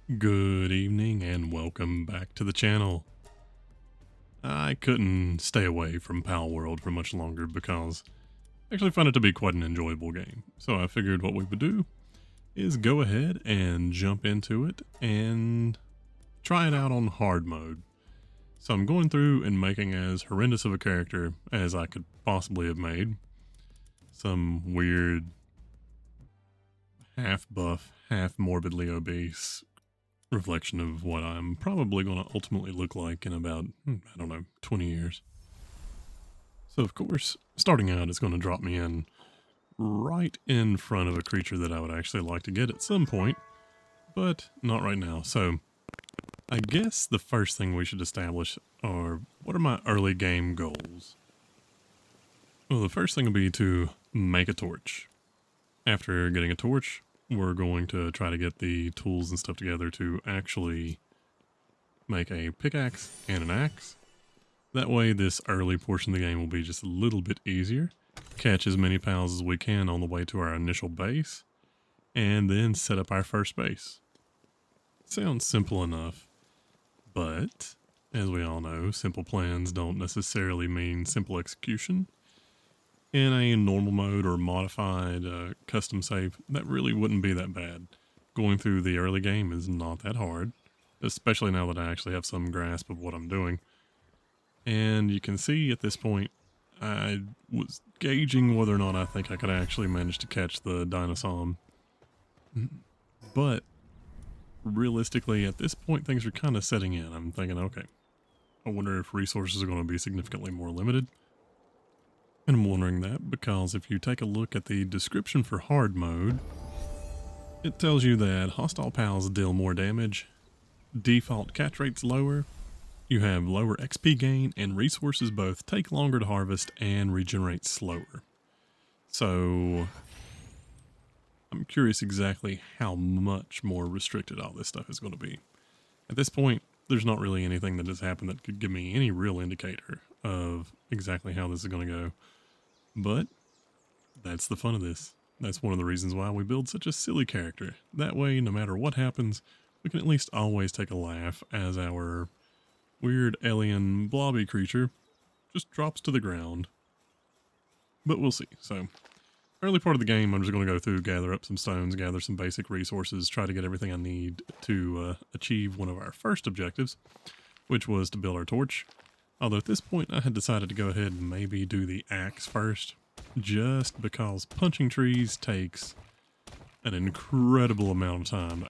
Good evening and welcome back to the channel. I couldn't stay away from Palworld for much longer because I actually found it to be quite an enjoyable game. So I figured what we would do is go ahead and jump into it and try it out on hard mode. So I'm going through and making as horrendous of a character as I could possibly have made. Some weird half buff, half morbidly obese reflection of what I'm probably going to ultimately look like in about, I don't know, 20 years. So, of course, starting out is going to drop me in right in front of a creature that I would actually like to get at some point, but not right now. So, I guess the first thing we should establish are what are my early game goals? Well, the first thing will be to make a torch. After getting a torch, we're going to try to get the tools and stuff together to actually make a pickaxe and an axe. That way this early portion of the game will be just a little bit easier. Catch as many pals as we can on the way to our initial base, and then set up our first base. Sounds simple enough, but as we all know, simple plans don't necessarily mean simple execution. In a normal mode or modified custom save, that really wouldn't be that bad. Going through the early game is not that hard, especially now that I actually have some grasp of what I'm doing. And you can see at this point, I was gauging whether or not I think I could actually manage to catch the dinosaur. But realistically, at this point, things are kind of setting in. I'm thinking, okay, I wonder if resources are going to be significantly more limited. And I'm wondering that because if you take a look at the description for hard mode, it tells you that hostile pals deal more damage, default catch rate's lower, you have lower XP gain, and resources both take longer to harvest and regenerate slower. So I'm curious exactly how much more restricted all this stuff is going to be. At this point, there's not really anything that has happened that could give me any real indicator of exactly how this is going to go. But that's the fun of this. That's one of the reasons why we build such a silly character. That way, no matter what happens, we can at least always take a laugh as our weird alien blobby creature just drops to the ground. But we'll see. So, early part of the game, I'm just going to go through, gather up some stones, gather some basic resources, try to get everything I need to achieve one of our first objectives, which was to build our torch. Although at this point, I had decided to go ahead and maybe do the axe first, just because punching trees takes an incredible amount of time to